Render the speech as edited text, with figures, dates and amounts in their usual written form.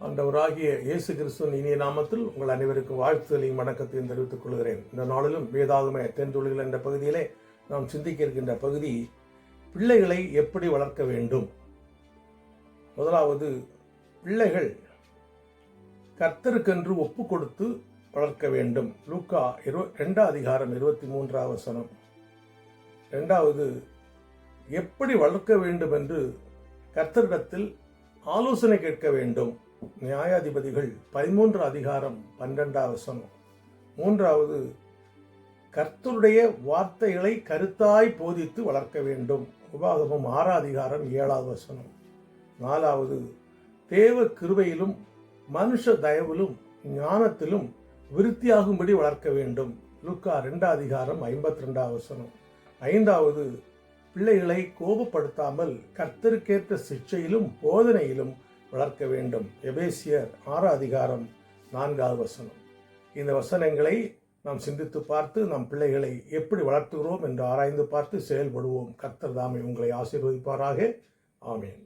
ஆண்டவராகிய இயேசு கிறிஸ்துவின் இனிய நாமத்தில் உங்கள் அனைவருக்கும் வாழ்த்துதலையும் வணக்கத்தையும் தெரிவித்துக் கொள்கிறேன். இந்த நாளிலும் வேதாகம தென்தொழில்கள் என்ற பகுதியிலே நாம் சிந்திக்க இருக்கின்ற பகுதி, பிள்ளைகளை எப்படி வளர்க்க வேண்டும். முதலாவது, பிள்ளைகள் கர்த்தருக்கென்று ஒப்பு கொடுத்து வளர்க்க வேண்டும். லூக்கா 2:23. இரண்டாவது, எப்படி வளர்க்க வேண்டும் என்று கர்த்தரிடத்தில் ஆலோசனை கேட்க வேண்டும். நியாயாதிபதிகள் 13:12. மூன்றாவது, கர்த்தருடைய வார்த்தைகளை கருத்தாய் போதித்து வளர்க்க வேண்டும். உபாகமம் 6:7. நாலாவது, தேவ கிருபையிலும் மனுஷ தயவிலும் ஞானத்திலும் விருத்தியாகும்படி வளர்க்க வேண்டும். லூக்கா 2:52. ஐந்தாவது, பிள்ளைகளை கோபப்படுத்தாமல் கர்த்தருக்கேற்ற சிக்ஷையிலும் போதனையிலும் வளர்க்க வேண்டும். எபேசியர் 6:4. இந்த வசனங்களை நாம் சிந்தித்து பார்த்து நம் பிள்ளைகளை எப்படி வளர்த்துகிறோம் என்று ஆராய்ந்து பார்த்து செயல்படுவோம். கர்த்தர் தாமே உங்களை ஆசீர்வதிப்பாராக. ஆமேன்.